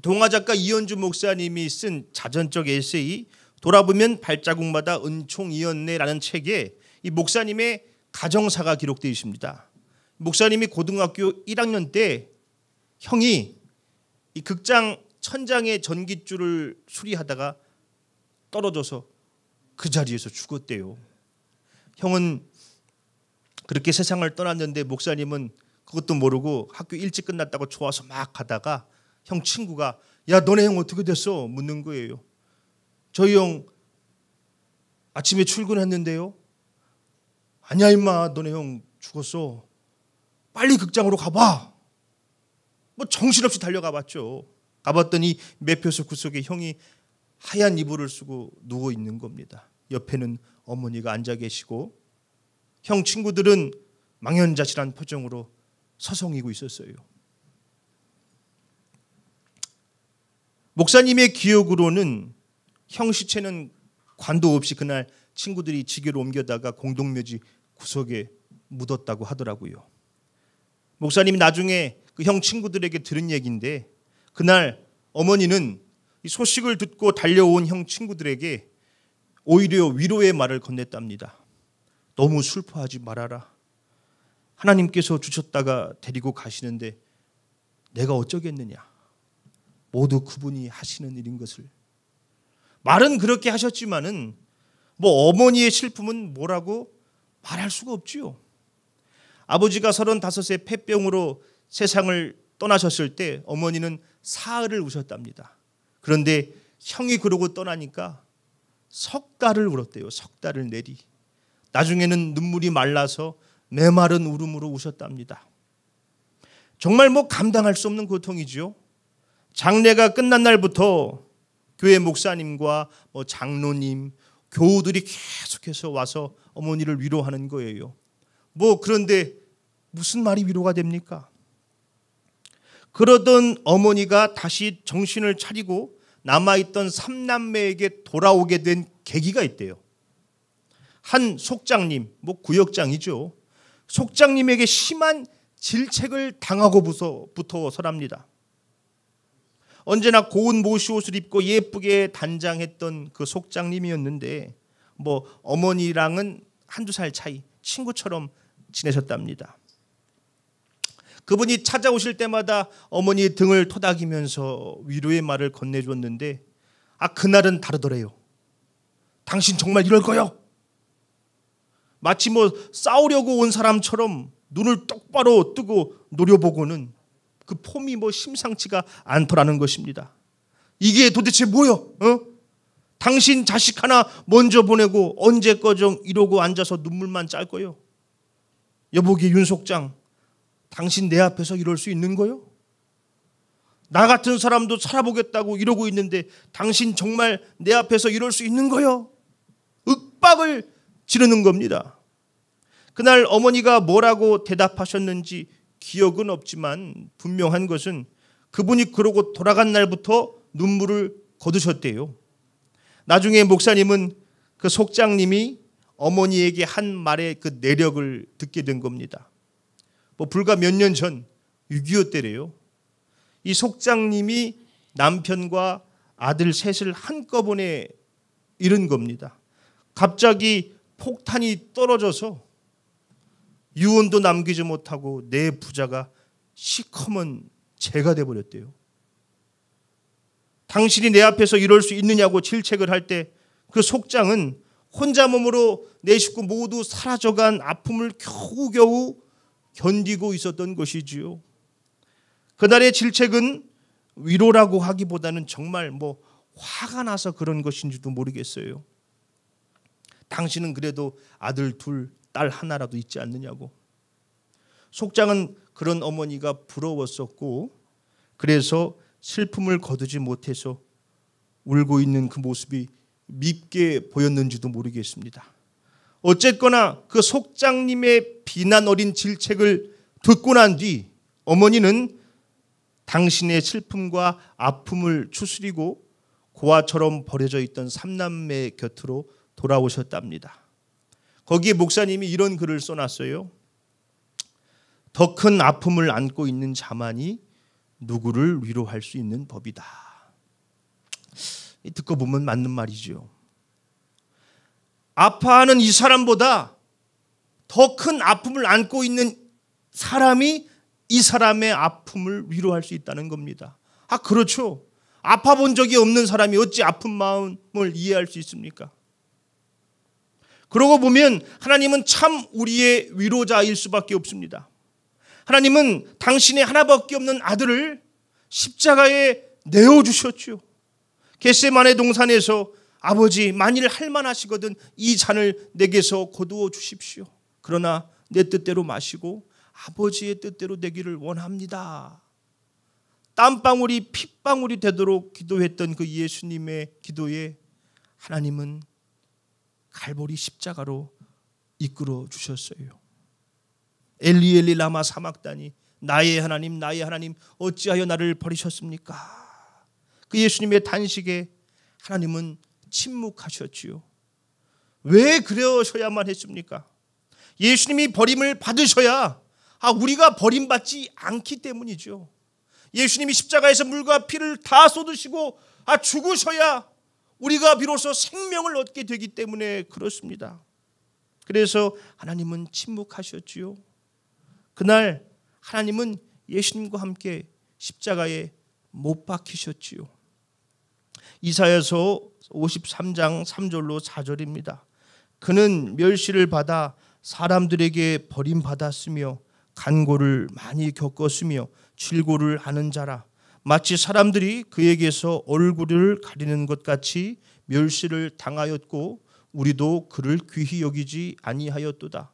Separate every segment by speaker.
Speaker 1: 동화 작가 이현주 목사님이 쓴 자전적 에세이 돌아보면 발자국마다 은총이었네라는 책에 이 목사님의 가정사가 기록되어 있습니다. 목사님이 고등학교 1학년 때 형이 이 극장 천장의 전깃줄을 수리하다가 떨어져서 그 자리에서 죽었대요. 형은 그렇게 세상을 떠났는데 목사님은 그것도 모르고 학교 일찍 끝났다고 좋아서 막 가다가 형 친구가 야 너네 형 어떻게 됐어? 묻는 거예요. 저희 형 아침에 출근했는데요. 아니야 임마 너네 형 죽었어. 빨리 극장으로 가봐. 뭐 정신없이 달려가 봤죠. 가봤더니 매표소 구석에 형이 하얀 이불을 쓰고 누워 있는 겁니다. 옆에는 어머니가 앉아 계시고 형 친구들은 망연자실한 표정으로 서성이고 있었어요. 목사님의 기억으로는 형 시체는 관도 없이 그날 친구들이 지게로 옮겨다가 공동묘지 구석에 묻었다고 하더라고요. 목사님이 나중에 그 형 친구들에게 들은 얘기인데 그날 어머니는 이 소식을 듣고 달려온 형 친구들에게 오히려 위로의 말을 건넸답니다. 너무 슬퍼하지 말아라. 하나님께서 주셨다가 데리고 가시는데 내가 어쩌겠느냐. 모두 그분이 하시는 일인 것을. 말은 그렇게 하셨지만은 뭐 어머니의 슬픔은 뭐라고 말할 수가 없지요. 아버지가 35세 폐병으로 세상을 떠나셨을 때 어머니는 사흘을 우셨답니다. 그런데 형이 그러고 떠나니까 석 달을 울었대요. 석 달을 내리. 나중에는 눈물이 말라서 메마른 울음으로 우셨답니다. 정말 뭐 감당할 수 없는 고통이지요. 장례가 끝난 날부터 교회 목사님과 뭐 장로님, 교우들이 계속해서 와서 어머니를 위로하는 거예요. 뭐 그런데 무슨 말이 위로가 됩니까? 그러던 어머니가 다시 정신을 차리고 남아있던 삼남매에게 돌아오게 된 계기가 있대요. 한 속장님, 뭐 구역장이죠. 속장님에게 심한 질책을 당하고부터서랍니다. 언제나 고운 모시옷을 입고 예쁘게 단장했던 그 속장님이었는데 뭐 어머니랑은 한두 살 차이, 친구처럼 지내셨답니다. 그분이 찾아오실 때마다 어머니의 등을 토닥이면서 위로의 말을 건네줬는데 그날은 다르더래요. 당신 정말 이럴 거요? 마치 뭐 싸우려고 온 사람처럼 눈을 똑바로 뜨고 노려보고는 그 폼이 뭐 심상치가 않더라는 것입니다. 이게 도대체 뭐요? 당신 자식 하나 먼저 보내고 언제꺼정 이러고 앉아서 눈물만 짤 거요? 여보기 윤 속장, 당신 내 앞에서 이럴 수 있는 거요? 나 같은 사람도 살아보겠다고 이러고 있는데 당신 정말 내 앞에서 이럴 수 있는 거요? 윽박을 지르는 겁니다. 그날 어머니가 뭐라고 대답하셨는지 기억은 없지만 분명한 것은 그분이 그러고 돌아간 날부터 눈물을 거두셨대요. 나중에 목사님은 그 속장님이 어머니에게 한 말의 그 내력을 듣게 된 겁니다. 뭐 불과 몇 년 전 6.25 때래요. 이 속장님이 남편과 아들 셋을 한꺼번에 잃은 겁니다. 갑자기 폭탄이 떨어져서 유언도 남기지 못하고 내 부자가 시커먼 재가 돼버렸대요. 당신이 내 앞에서 이럴 수 있느냐고 질책을 할 때 그 속장은 혼자 몸으로 내 식구 모두 사라져간 아픔을 겨우겨우 견디고 있었던 것이지요. 그날의 질책은 위로라고 하기보다는 정말 뭐 화가 나서 그런 것인지도 모르겠어요. 당신은 그래도 아들 둘, 딸 하나라도 있지 않느냐고. 속장은 그런 어머니가 부러웠었고 그래서 슬픔을 거두지 못해서 울고 있는 그 모습이 밉게 보였는지도 모르겠습니다. 어쨌거나 그 속장님의 비난 어린 질책을 듣고 난 뒤 어머니는 당신의 슬픔과 아픔을 추스리고 고아처럼 버려져 있던 삼남매 곁으로 돌아오셨답니다. 거기에 목사님이 이런 글을 써놨어요. 더 큰 아픔을 안고 있는 자만이 누구를 위로할 수 있는 법이다. 듣고 보면 맞는 말이죠. 아파하는 이 사람보다 더 큰 아픔을 안고 있는 사람이 이 사람의 아픔을 위로할 수 있다는 겁니다. 그렇죠. 아파 본 적이 없는 사람이 어찌 아픈 마음을 이해할 수 있습니까? 그러고 보면 하나님은 참 우리의 위로자일 수밖에 없습니다. 하나님은 당신의 하나밖에 없는 아들을 십자가에 내어주셨죠. 겟세마네 동산에서 아버지, 만일 할만하시거든 이 잔을 내게서 거두어 주십시오. 그러나 내 뜻대로 마시고 아버지의 뜻대로 되기를 원합니다. 땀방울이 핏방울이 되도록 기도했던 그 예수님의 기도에 하나님은 갈보리 십자가로 이끌어 주셨어요. 엘리 엘리 라마 사막다니, 나의 하나님 나의 하나님 어찌하여 나를 버리셨습니까? 그 예수님의 탄식에 하나님은 침묵하셨지요. 왜 그러셔야만 했습니까? 예수님이 버림을 받으셔야 우리가 버림받지 않기 때문이죠. 예수님이 십자가에서 물과 피를 다 쏟으시고 죽으셔야 우리가 비로소 생명을 얻게 되기 때문에 그렇습니다. 그래서 하나님은 침묵하셨지요. 그날 하나님은 예수님과 함께 십자가에 못 박히셨지요. 이사야서 53장 3절로 4절입니다. 그는 멸시를 받아 사람들에게 버림받았으며 간고를 많이 겪었으며 질고를 하는 자라. 마치 사람들이 그에게서 얼굴을 가리는 것 같이 멸시를 당하였고 우리도 그를 귀히 여기지 아니하였도다.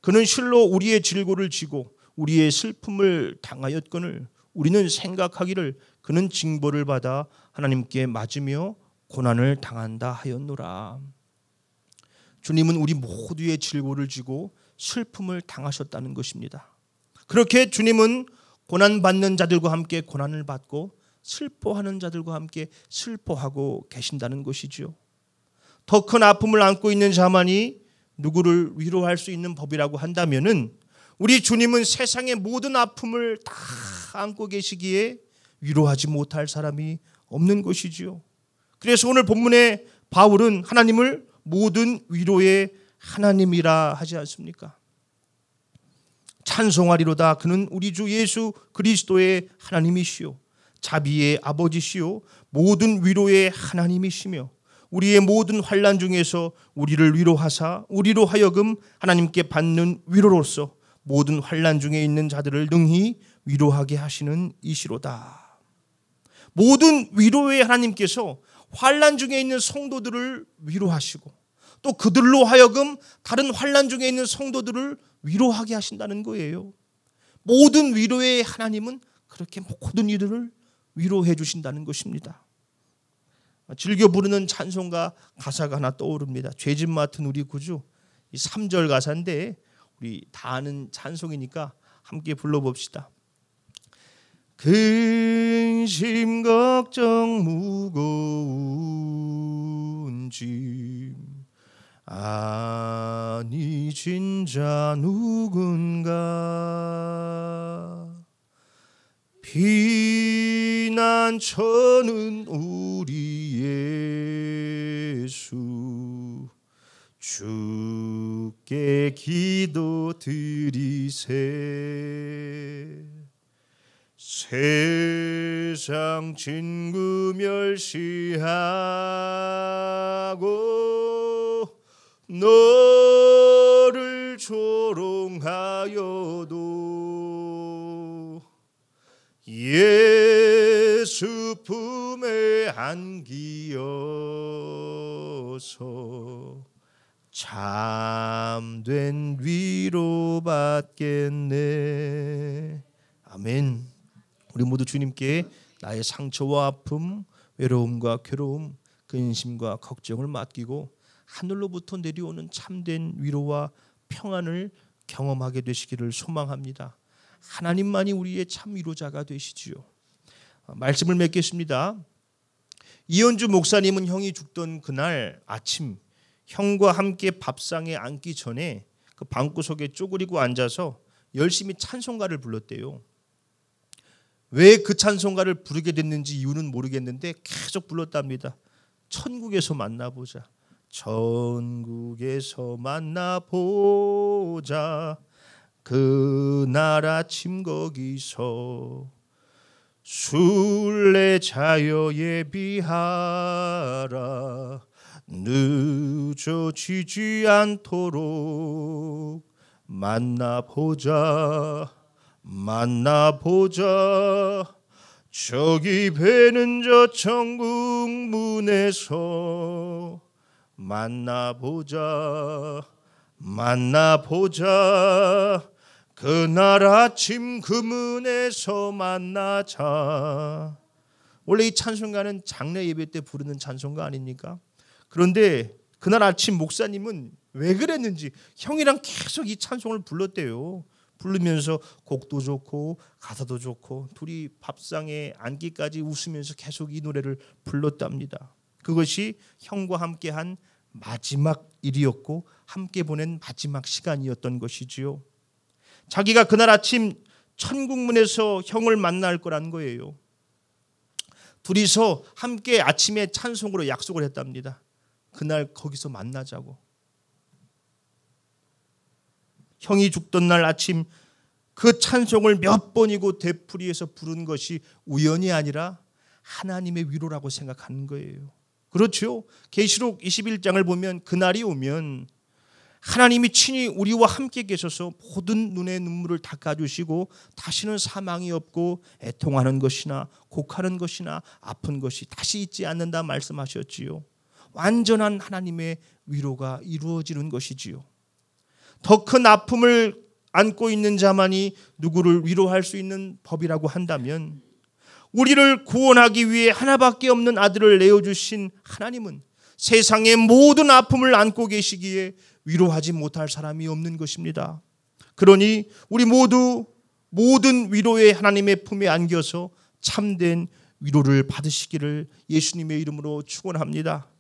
Speaker 1: 그는 실로 우리의 질고를 지고 우리의 슬픔을 당하였거늘 우리는 생각하기를 그는 징벌을 받아 하나님께 맞으며 고난을 당한다 하였노라. 주님은 우리 모두의 질고를 지고 슬픔을 당하셨다는 것입니다. 그렇게 주님은 고난받는 자들과 함께 고난을 받고 슬퍼하는 자들과 함께 슬퍼하고 계신다는 것이죠. 더 큰 아픔을 안고 있는 자만이 누구를 위로할 수 있는 법이라고 한다면은 우리 주님은 세상의 모든 아픔을 다 안고 계시기에 위로하지 못할 사람이 없는 것이지요. 그래서 오늘 본문에 바울은 하나님을 모든 위로의 하나님이라 하지 않습니까? 찬송하리로다. 그는 우리 주 예수 그리스도의 하나님이시요 자비의 아버지시요 모든 위로의 하나님이시며 우리의 모든 환난 중에서 우리를 위로하사 우리로 하여금 하나님께 받는 위로로서 모든 환난 중에 있는 자들을 능히 위로하게 하시는 이시로다. 모든 위로의 하나님께서 환난 중에 있는 성도들을 위로하시고 또 그들로 하여금 다른 환난 중에 있는 성도들을 위로하게 하신다는 거예요. 모든 위로의 하나님은 그렇게 모든 이들을 위로해 주신다는 것입니다. 즐겨 부르는 찬송가 가사가 하나 떠오릅니다. 죄짐 맡은 우리 구주, 이 3절 가사인데 우리 다 아는 찬송이니까 함께 불러봅시다. 근심 걱정 무거운 짐 아니 진자 누군가 피난처는 우리 예수 주께 기도드리세 세상 진구 멸시하고 너를 조롱하여도 예수 품에 안기어서 참된 위로 받겠네. 아멘. 우리 모두 주님께 나의 상처와 아픔, 외로움과 괴로움, 근심과 걱정을 맡기고 하늘로부터 내려오는 참된 위로와 평안을 경험하게 되시기를 소망합니다. 하나님만이 우리의 참 위로자가 되시지요. 말씀을 맺겠습니다. 이현주 목사님은 형이 죽던 그날 아침 형과 함께 밥상에 앉기 전에 그 방구석에 쪼그리고 앉아서 열심히 찬송가를 불렀대요. 왜 그 찬송가를 부르게 됐는지 이유는 모르겠는데 계속 불렀답니다. 천국에서 만나보자. 천국에서 만나보자. 그날 아침 거기서 순례자여 예비하라. 늦어지지 않도록 만나보자. 만나보자. 저기 배는 저 천국 문에서 만나보자. 만나보자. 그날 아침 그 문에서 만나자. 원래 이 찬송가는 장례 예배 때 부르는 찬송가 아닙니까? 그런데 그날 아침 목사님은 왜 그랬는지 형이랑 계속 이 찬송을 불렀대요. 부르면서 곡도 좋고 가사도 좋고 둘이 밥상에 앉기까지 웃으면서 계속 이 노래를 불렀답니다. 그것이 형과 함께한 마지막 일이었고 함께 보낸 마지막 시간이었던 것이지요. 자기가 그날 아침 천국문에서 형을 만날 거란 거예요. 둘이서 함께 아침에 찬송으로 약속을 했답니다. 그날 거기서 만나자고. 형이 죽던 날 아침 그 찬송을 몇 번이고 되풀이해서 부른 것이 우연이 아니라 하나님의 위로라고 생각하는 거예요. 그렇죠? 계시록 21장을 보면 그날이 오면 하나님이 친히 우리와 함께 계셔서 모든 눈의 눈물을 닦아주시고 다시는 사망이 없고 애통하는 것이나 곡하는 것이나 아픈 것이 다시 있지 않는다 말씀하셨지요. 완전한 하나님의 위로가 이루어지는 것이지요. 더 큰 아픔을 안고 있는 자만이 누구를 위로할 수 있는 법이라고 한다면 우리를 구원하기 위해 하나밖에 없는 아들을 내어주신 하나님은 세상의 모든 아픔을 안고 계시기에 위로하지 못할 사람이 없는 것입니다. 그러니 우리 모두 모든 위로의 하나님의 품에 안겨서 참된 위로를 받으시기를 예수님의 이름으로 축원합니다.